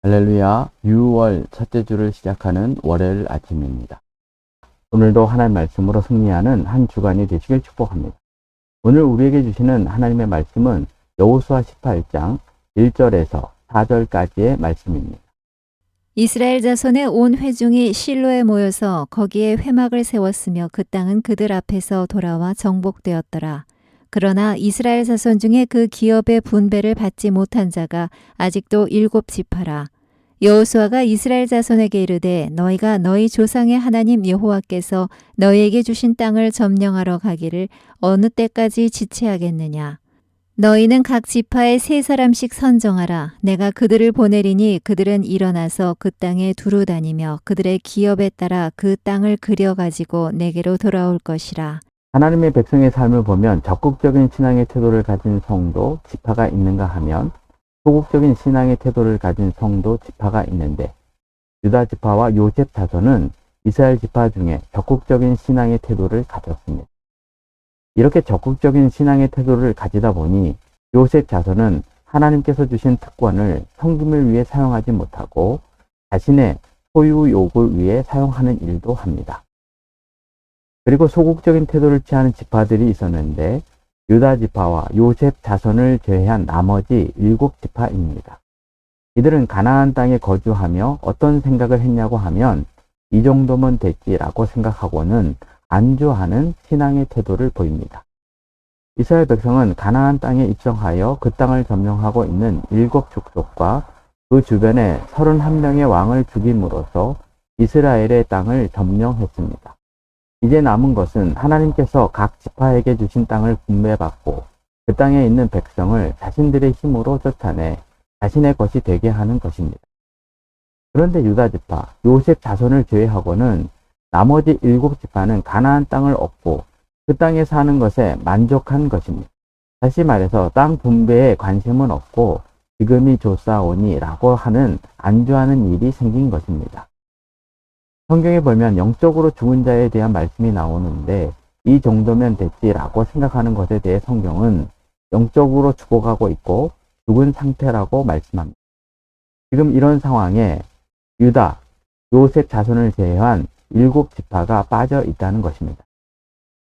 할렐루야, 6월 첫째 주를 시작하는 월요일 아침입니다. 오늘도 하나님 말씀으로 승리하는 한 주간이 되시길 축복합니다. 오늘 우리에게 주시는 하나님의 말씀은 여호수아 18장 1절에서 4절까지의 말씀입니다. 이스라엘 자손의 온 회중이 실로에 모여서 거기에 회막을 세웠으며 그 땅은 그들 앞에서 돌아와 정복되었더라. 그러나 이스라엘 자손 중에 그 기업의 분배를 받지 못한 자가 아직도 7지파라. 여호수아가 이스라엘 자손에게 이르되 너희가 너희 조상의 하나님 여호와께서 너희에게 주신 땅을 점령하러 가기를 어느 때까지 지체하겠느냐. 너희는 각 지파에 3사람씩 선정하라. 내가 그들을 보내리니 그들은 일어나서 그 땅에 두루 다니며 그들의 기업에 따라 그 땅을 그려가지고 내게로 돌아올 것이라. 하나님의 백성의 삶을 보면 적극적인 신앙의 태도를 가진 성도, 지파가 있는가 하면 소극적인 신앙의 태도를 가진 성도, 지파가 있는데 유다 지파와 요셉 자손은 이스라엘 지파 중에 적극적인 신앙의 태도를 가졌습니다. 이렇게 적극적인 신앙의 태도를 가지다 보니 요셉 자손은 하나님께서 주신 특권을 섬김을 위해 사용하지 못하고 자신의 소유욕을 위해 사용하는 일도 합니다. 그리고 소극적인 태도를 취하는 지파들이 있었는데 유다 지파와 요셉 자손을 제외한 나머지 7지파입니다. 이들은 가나안 땅에 거주하며 어떤 생각을 했냐고 하면 이 정도면 됐지라고 생각하고는 안주하는 신앙의 태도를 보입니다. 이스라엘 백성은 가나안 땅에 입성하여 그 땅을 점령하고 있는 7족속과 그 주변에 31명의 왕을 죽임으로써 이스라엘의 땅을 점령했습니다. 이제 남은 것은 하나님께서 각 지파에게 주신 땅을 분배받고 그 땅에 있는 백성을 자신들의 힘으로 쫓아내 자신의 것이 되게 하는 것입니다. 그런데 유다 지파, 요셉 자손을 제외하고는 나머지 7지파는 가나안 땅을 얻고 그 땅에 사는 것에 만족한 것입니다. 다시 말해서 땅 분배에 관심은 없고 지금이 좋사오니 라고 하는 안주하는 일이 생긴 것입니다. 성경에 보면 영적으로 죽은 자에 대한 말씀이 나오는데 이 정도면 됐지라고 생각하는 것에 대해 성경은 영적으로 죽어가고 있고 죽은 상태라고 말씀합니다. 지금 이런 상황에 유다, 요셉 자손을 제외한 7지파가 빠져 있다는 것입니다.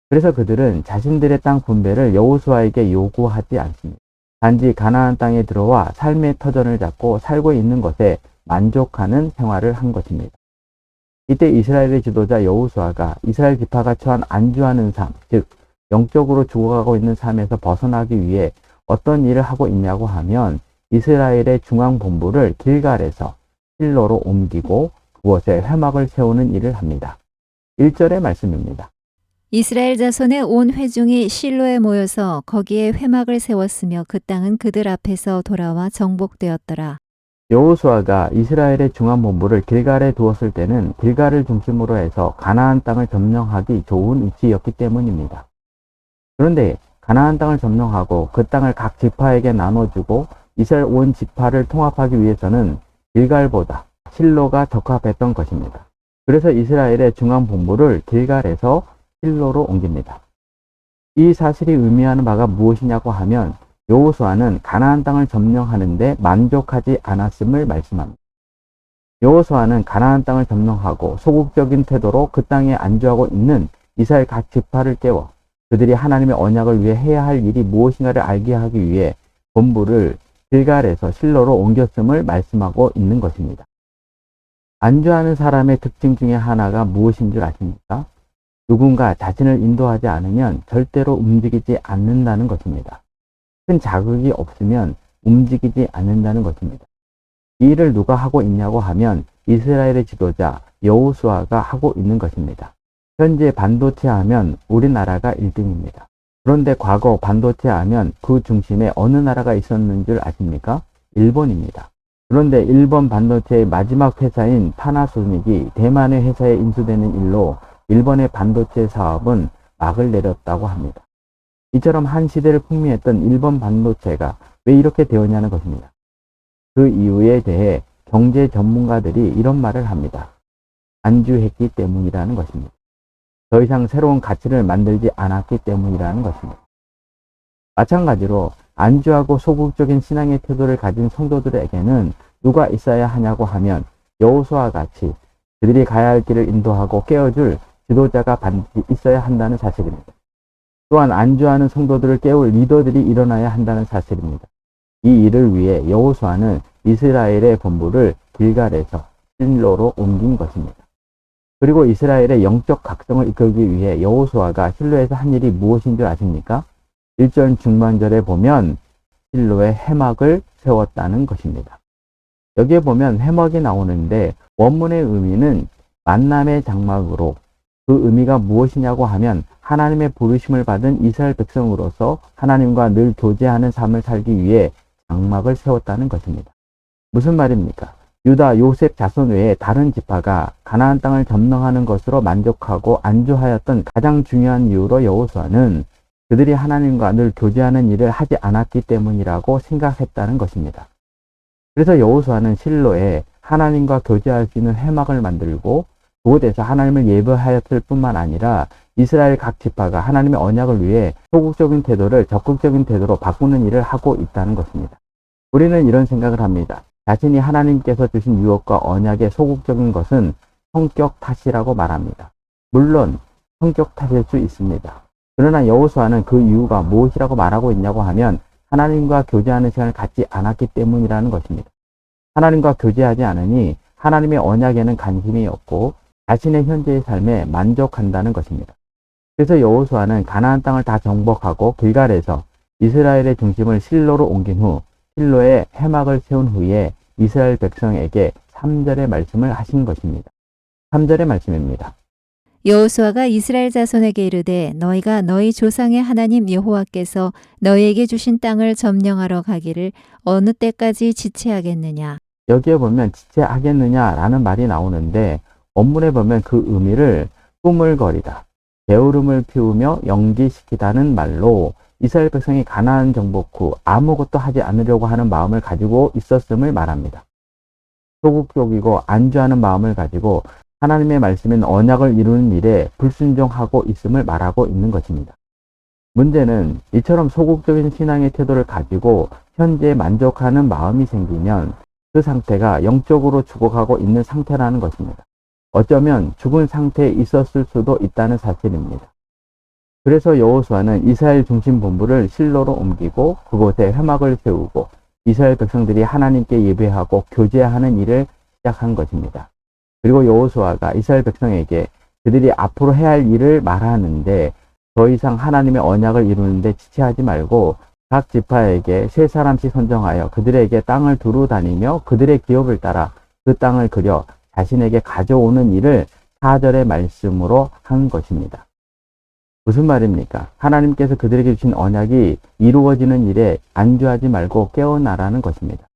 그래서 그들은 자신들의 땅 분배를 여호수아에게 요구하지 않습니다. 단지 가나안 땅에 들어와 삶의 터전을 잡고 살고 있는 것에 만족하는 생활을 한 것입니다. 이때 이스라엘의 지도자 여호수아가 이스라엘 지파가 처한 안주하는 삶, 즉 영적으로 죽어가고 있는 삶에서 벗어나기 위해 어떤 일을 하고 있냐고 하면 이스라엘의 중앙 본부를 길갈에서 실로로 옮기고 그곳에 회막을 세우는 일을 합니다. 1절의 말씀입니다. 이스라엘 자손의 온 회중이 실로에 모여서 거기에 회막을 세웠으며 그 땅은 그들 앞에서 돌아와 정복되었더라. 여호수아가 이스라엘의 중앙 본부를 길갈에 두었을 때는 길갈을 중심으로 해서 가나안 땅을 점령하기 좋은 위치였기 때문입니다. 그런데 가나안 땅을 점령하고 그 땅을 각 지파에게 나눠주고 이스라엘 온 지파를 통합하기 위해서는 길갈보다 실로가 적합했던 것입니다. 그래서 이스라엘의 중앙 본부를 길갈에서 실로로 옮깁니다. 이 사실이 의미하는 바가 무엇이냐고 하면 여호수아는 가나안 땅을 점령하는데 만족하지 않았음을 말씀합니다. 여호수아는 가나안 땅을 점령하고 소극적인 태도로 그 땅에 안주하고 있는 이스라엘 각 지파를 깨워 그들이 하나님의 언약을 위해 해야 할 일이 무엇인가를 알게 하기 위해 본부를 길갈에서 실로로 옮겼음을 말씀하고 있는 것입니다. 안주하는 사람의 특징 중에 하나가 무엇인 줄 아십니까? 누군가 자신을 인도하지 않으면 절대로 움직이지 않는다는 것입니다. 큰 자극이 없으면 움직이지 않는다는 것입니다. 이 일을 누가 하고 있냐고 하면 이스라엘의 지도자 여호수아가 하고 있는 것입니다. 현재 반도체 하면 우리나라가 1등입니다. 그런데 과거 반도체 하면 그 중심에 어느 나라가 있었는 줄 아십니까? 일본입니다. 그런데 일본 반도체의 마지막 회사인 파나소닉이 대만의 회사에 인수되는 일로 일본의 반도체 사업은 막을 내렸다고 합니다. 이처럼 한 시대를 풍미했던 일본 반도체가 왜 이렇게 되었냐는 것입니다. 그 이유에 대해 경제 전문가들이 이런 말을 합니다. 안주했기 때문이라는 것입니다. 더 이상 새로운 가치를 만들지 않았기 때문이라는 것입니다. 마찬가지로 안주하고 소극적인 신앙의 태도를 가진 성도들에게는 누가 있어야 하냐고 하면 여호수아와 같이 그들이 가야 할 길을 인도하고 깨워줄 지도자가 반드시 있어야 한다는 사실입니다. 또한 안주하는 성도들을 깨울 리더들이 일어나야 한다는 사실입니다. 이 일을 위해 여호수아는 이스라엘의 본부를 길갈에서 실로로 옮긴 것입니다. 그리고 이스라엘의 영적 각성을 이끌기 위해 여호수아가 실로에서 한 일이 무엇인 줄 아십니까? 1절 중반절에 보면 실로에 회막을 세웠다는 것입니다. 여기에 보면 회막이 나오는데 원문의 의미는 만남의 장막으로, 그 의미가 무엇이냐고 하면 하나님의 부르심을 받은 이스라엘 백성으로서 하나님과 늘 교제하는 삶을 살기 위해 장막을 세웠다는 것입니다. 무슨 말입니까? 유다, 요셉 자손 외에 다른 지파가 가나안 땅을 점령하는 것으로 만족하고 안주하였던 가장 중요한 이유로 여호수아는 그들이 하나님과 늘 교제하는 일을 하지 않았기 때문이라고 생각했다는 것입니다. 그래서 여호수아는 실로에 하나님과 교제할 수 있는 회막을 만들고 그곳에서 하나님을 예배하였을 뿐만 아니라 이스라엘 각 지파가 하나님의 언약을 위해 소극적인 태도를 적극적인 태도로 바꾸는 일을 하고 있다는 것입니다. 우리는 이런 생각을 합니다. 자신이 하나님께서 주신 유업과 언약의 소극적인 것은 성격 탓이라고 말합니다. 물론 성격 탓일 수 있습니다. 그러나 여호수아는 그 이유가 무엇이라고 말하고 있냐고 하면 하나님과 교제하는 시간을 갖지 않았기 때문이라는 것입니다. 하나님과 교제하지 않으니 하나님의 언약에는 관심이 없고 자신의 현재의 삶에 만족한다는 것입니다. 그래서 여호수아는 가나안 땅을 다 정복하고 길갈에서 이스라엘의 중심을 실로로 옮긴 후 실로에 회막을 세운 후에 이스라엘 백성에게 3절의 말씀을 하신 것입니다. 3절의 말씀입니다. 여호수아가 이스라엘 자손에게 이르되 너희가 너희 조상의 하나님 여호와께서 너희에게 주신 땅을 점령하러 가기를 어느 때까지 지체하겠느냐. 여기에 보면 지체하겠느냐라는 말이 나오는데 원문에 보면 그 의미를 꾸물거리다, 게으름을 피우며 연기시키다는 말로 이스라엘 백성이 가나안 정복 후 아무것도 하지 않으려고 하는 마음을 가지고 있었음을 말합니다. 소극적이고 안주하는 마음을 가지고 하나님의 말씀인 언약을 이루는 일에 불순종하고 있음을 말하고 있는 것입니다. 문제는 이처럼 소극적인 신앙의 태도를 가지고 현재에 만족하는 마음이 생기면 그 상태가 영적으로 죽어가고 있는 상태라는 것입니다. 어쩌면 죽은 상태에 있었을 수도 있다는 사실입니다. 그래서 여호수아는 이스라엘 중심 본부를 실로로 옮기고 그곳에 회막을 세우고 이스라엘 백성들이 하나님께 예배하고 교제하는 일을 시작한 것입니다. 그리고 여호수아가 이스라엘 백성에게 그들이 앞으로 해야 할 일을 말하는데 더 이상 하나님의 언약을 이루는데 지체하지 말고 각 지파에게 3사람씩 선정하여 그들에게 땅을 두루 다니며 그들의 기업을 따라 그 땅을 그려 자신에게 가져오는 일을 4절의 말씀으로 한 것입니다. 무슨 말입니까? 하나님께서 그들에게 주신 언약이 이루어지는 일에 안주하지 말고 깨어나라는 것입니다.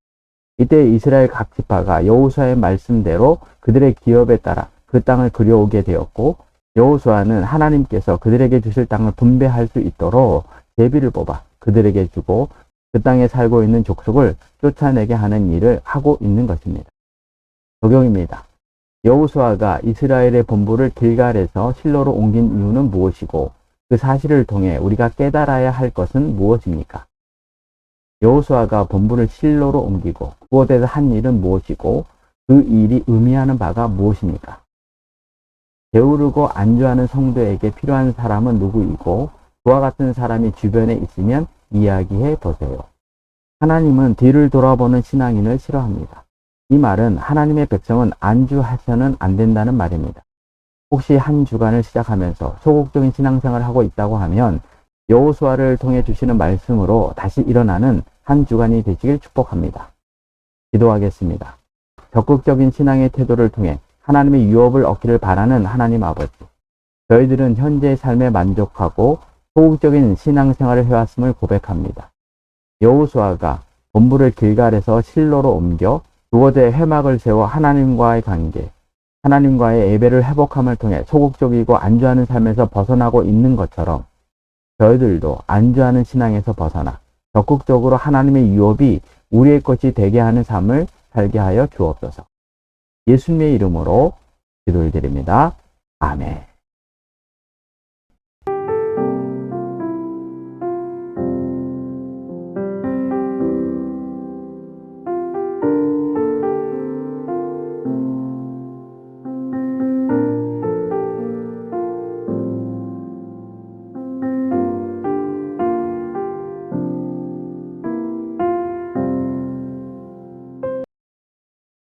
이때 이스라엘 각 지파가 여호수아의 말씀대로 그들의 기업에 따라 그 땅을 그려오게 되었고 여호수아는 하나님께서 그들에게 주실 땅을 분배할 수 있도록 제비를 뽑아 그들에게 주고 그 땅에 살고 있는 족속을 쫓아내게 하는 일을 하고 있는 것입니다. 적용입니다. 여호수아가 이스라엘의 본부를 길갈에서 실로로 옮긴 이유는 무엇이고 그 사실을 통해 우리가 깨달아야 할 것은 무엇입니까? 여호수아가 본부를 실로로 옮기고 그곳에서 한 일은 무엇이고 그 일이 의미하는 바가 무엇입니까? 게으르고 안주하는 성도에게 필요한 사람은 누구이고 그와 같은 사람이 주변에 있으면 이야기해 보세요. 하나님은 뒤를 돌아보는 신앙인을 싫어합니다. 이 말은 하나님의 백성은 안주해서는 안 된다는 말입니다. 혹시 한 주간을 시작하면서 소극적인 신앙생활을 하고 있다고 하면 여호수아를 통해 주시는 말씀으로 다시 일어나는 한 주간이 되시길 축복합니다. 기도하겠습니다. 적극적인 신앙의 태도를 통해 하나님의 유업을 얻기를 바라는 하나님 아버지. 저희들은 현재의 삶에 만족하고 소극적인 신앙생활을 해왔음을 고백합니다. 여호수아가 본부를 길갈에서 실로로 옮겨 그곳에 회막을 세워 하나님과의 관계, 하나님과의 예배를 회복함을 통해 소극적이고 안주하는 삶에서 벗어나고 있는 것처럼 저희들도 안주하는 신앙에서 벗어나 적극적으로 하나님의 유업이 우리의 것이 되게 하는 삶을 살게 하여 주옵소서. 예수님의 이름으로 기도를 드립니다. 아멘.